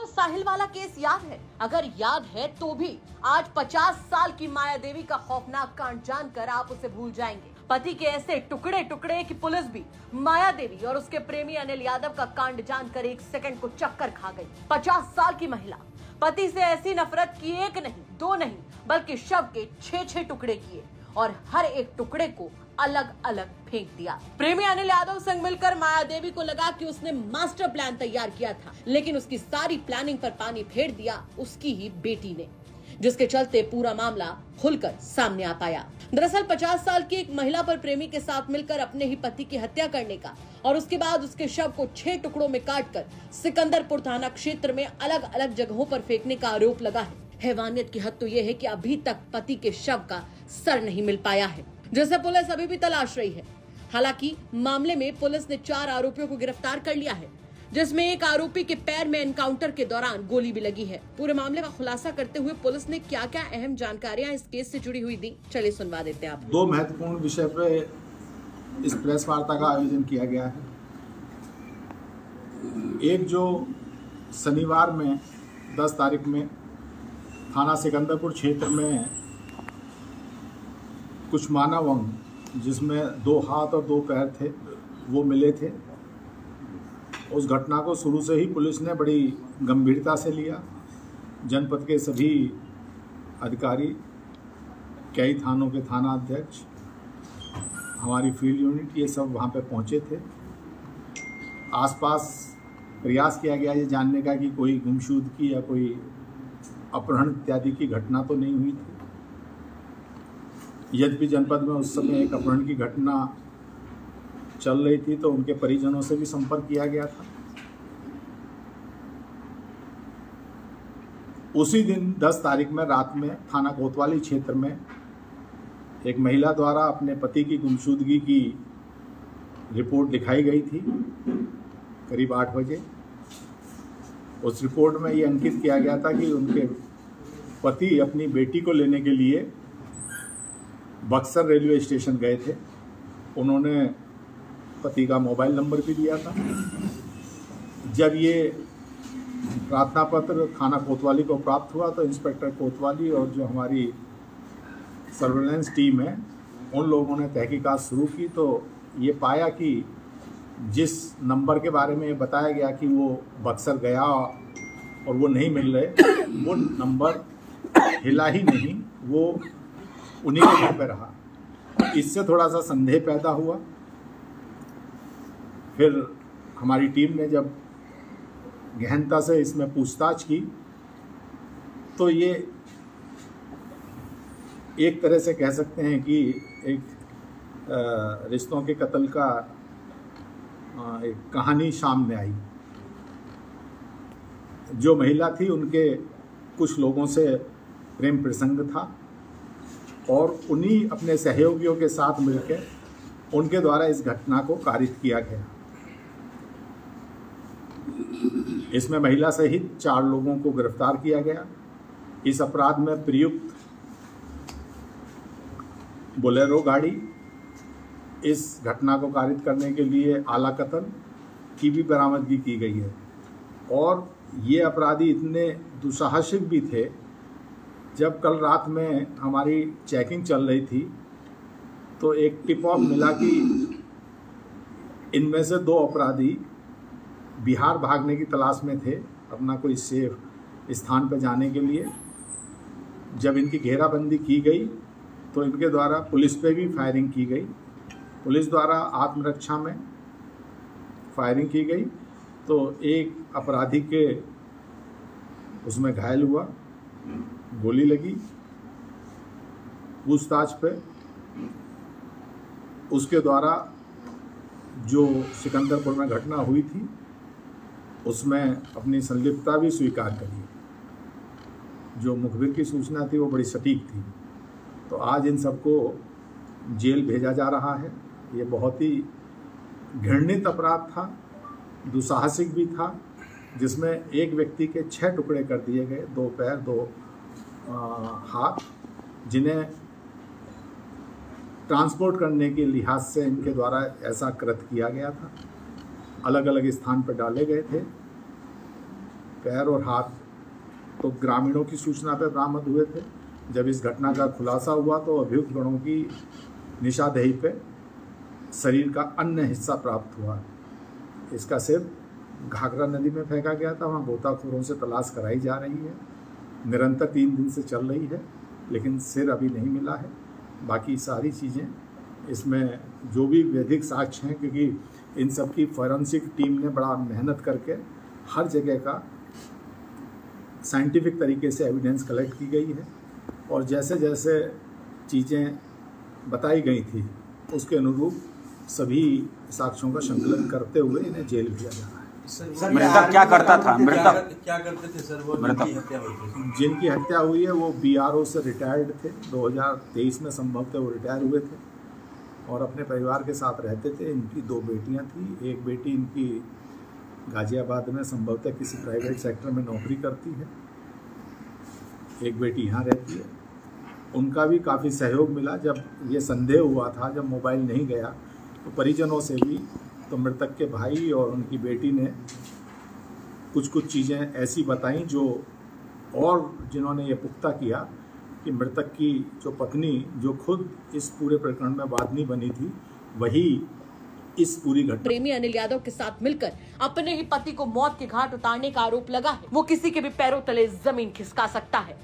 आपको साहिल वाला केस याद है? अगर याद है तो भी आज 50 साल की माया देवी का खौफनाक कांड जानकर आप उसे भूल जाएंगे। पति के ऐसे टुकड़े टुकड़े कि पुलिस भी माया देवी और उसके प्रेमी अनिल यादव का कांड जानकर एक सेकंड को चक्कर खा गई। 50 साल की महिला पति से ऐसी नफरत की एक नहीं, दो नहीं, बल्कि शव के 6 टुकड़े किए और हर एक टुकड़े को अलग अलग फेंक दिया। प्रेमी अनिल यादव संग मिलकर माया देवी को लगा कि उसने मास्टर प्लान तैयार किया था, लेकिन उसकी सारी प्लानिंग पर पानी फेर दिया उसकी ही बेटी ने, जिसके चलते पूरा मामला खुलकर सामने आ पाया। दरअसल 50 साल की एक महिला पर प्रेमी के साथ मिलकर अपने ही पति की हत्या करने का और उसके बाद उसके शव को 6 टुकड़ों में काटकर सिकंदरपुर थाना क्षेत्र में अलग अलग जगहों पर फेंकने का आरोप लगा है। हैवानियत की हद तो यह है कि अभी तक पति के शव का सर नहीं मिल पाया है, जिसे पुलिस अभी भी तलाश रही है। हालांकि मामले में पुलिस ने 4 आरोपियों को गिरफ्तार कर लिया है, जिसमें एक आरोपी के पैर में एनकाउंटर के दौरान गोली भी लगी है। पूरे मामले का खुलासा करते हुए पुलिस ने क्या क्या अहम जानकारियां इस केस से जुड़ी हुई दी, चलिए सुनवा देते हैं आप। 2 महत्वपूर्ण विषय पे इस प्रेस वार्ता का आयोजन किया गया है। एक जो शनिवार में 10 तारीख में थाना सिकंदरपुर क्षेत्र में कुछ मानव अंग जिसमें 2 हाथ और 2 पैर थे वो मिले थे। उस घटना को शुरू से ही पुलिस ने बड़ी गंभीरता से लिया। जनपद के सभी अधिकारी, कई थानों के थाना अध्यक्ष, हमारी फील्ड यूनिट, ये सब वहाँ पे पहुँचे थे। आसपास प्रयास किया गया ये जानने का कि कोई गुमशुदगी या कोई अपहरण इत्यादि की घटना तो नहीं हुई थी। यद्यपि जनपद में उस समय एक अपहरण की घटना चल रही थी, तो उनके परिजनों से भी संपर्क किया गया था। उसी दिन 10 तारीख में रात में थाना कोतवाली क्षेत्र में एक महिला द्वारा अपने पति की गुमशुदगी की रिपोर्ट दिखाई गई थी करीब 8 बजे। उस रिपोर्ट में ये अंकित किया गया था कि उनके पति अपनी बेटी को लेने के लिए बक्सर रेलवे स्टेशन गए थे। उन्होंने पति का मोबाइल नंबर भी दिया था। जब ये प्रार्थना पत्र थाना कोतवाली को प्राप्त हुआ तो इंस्पेक्टर कोतवाली और जो हमारी सर्वेलेंस टीम है उन लोगों ने तहकीकात शुरू की, तो ये पाया कि जिस नंबर के बारे में बताया गया कि वो बक्सर गया और वो नहीं मिल रहे, वो नंबर हिला ही नहीं, वो उन्हीं के घर पे रहा। इससे थोड़ा सा संदेह पैदा हुआ। फिर हमारी टीम ने जब गहनता से इसमें पूछताछ की तो ये एक तरह से कह सकते हैं कि एक रिश्तों के कत्ल का एक कहानी सामने आई। जो महिला थी उनके कुछ लोगों से प्रेम प्रसंग था और उन्हीं अपने सहयोगियों के साथ मिलकर उनके द्वारा इस घटना को कारित किया गया। इसमें महिला सहित 4 लोगों को गिरफ्तार किया गया। इस अपराध में प्रयुक्त बोलेरो गाड़ी, इस घटना को कारित करने के लिए आला कतल की भी बरामदगी की गई है। और ये अपराधी इतने दुस्साहसिक भी थे, जब कल रात में हमारी चेकिंग चल रही थी तो एक टिप ऑफ मिला कि इनमें से 2 अपराधी बिहार भागने की तलाश में थे, अपना कोई सेफ स्थान पर जाने के लिए। जब इनकी घेराबंदी की गई तो इनके द्वारा पुलिस पे भी फायरिंग की गई। पुलिस द्वारा आत्मरक्षा में फायरिंग की गई तो एक अपराधी के उसमें घायल हुआ, गोली लगी। पूछताछ पे उसके द्वारा जो सिकंदरपुर में घटना हुई थी उसमें अपनी संलिप्तता भी स्वीकार करी। जो मुखबिर की सूचना थी वो बड़ी सटीक थी। तो आज इन सबको जेल भेजा जा रहा है। ये बहुत ही घृणित अपराध था, दुस्साहसिक भी था, जिसमें एक व्यक्ति के 6 टुकड़े कर दिए गए, 2 पैर 2 हाथ, जिन्हें ट्रांसपोर्ट करने के लिहाज से इनके द्वारा ऐसा कृत्य किया गया था। अलग अलग स्थान पर डाले गए थे। पैर और हाथ तो ग्रामीणों की सूचना पर बरामद हुए थे। जब इस घटना का खुलासा हुआ तो अभियुक्त गणों की निशानदेही पे शरीर का अन्य हिस्सा प्राप्त हुआ। इसका सिर घाघरा नदी में फेंका गया था। वहाँ गोताखोरों से तलाश कराई जा रही है, निरंतर 3 दिन से चल रही है, लेकिन सिर अभी नहीं मिला है। बाकी सारी चीज़ें इसमें जो भी वैधिक साक्ष्य हैं, क्योंकि इन सब की फॉरेंसिक टीम ने बड़ा मेहनत करके हर जगह का साइंटिफिक तरीके से एविडेंस कलेक्ट की गई है और जैसे जैसे चीज़ें बताई गई थी उसके अनुरूप सभी साक्ष्यों का संकलन करते हुए इन्हें जेल भेजा जा रहा है। मृतक क्या करता था? मृतक क्या करते थे सर? वो मृतक हत्या हुई थी, जिनकी हत्या हुई है वो BRO से रिटायर्ड थे। 2023 में संभवतः वो रिटायर हुए थे और अपने परिवार के साथ रहते थे। इनकी 2 बेटियां थी। एक बेटी इनकी गाजियाबाद में संभवतः किसी प्राइवेट सेक्टर में नौकरी करती है, एक बेटी यहाँ रहती है। उनका भी काफ़ी सहयोग मिला। जब ये संदेह हुआ था, जब मोबाइल नहीं गया, तो परिजनों से भी, तो मृतक के भाई और उनकी बेटी ने कुछ चीज़ें ऐसी बताई जो, और जिन्होंने ये पुख्ता किया कि मृतक की जो पत्नी, जो खुद इस पूरे प्रकरण में वादनी बनी थी, वही इस पूरी घटना प्रेमी अनिल यादव के साथ मिलकर अपने ही पति को मौत के घाट उतारने का आरोप लगा है। वो किसी के भी पैरों तले जमीन खिसका सकता है।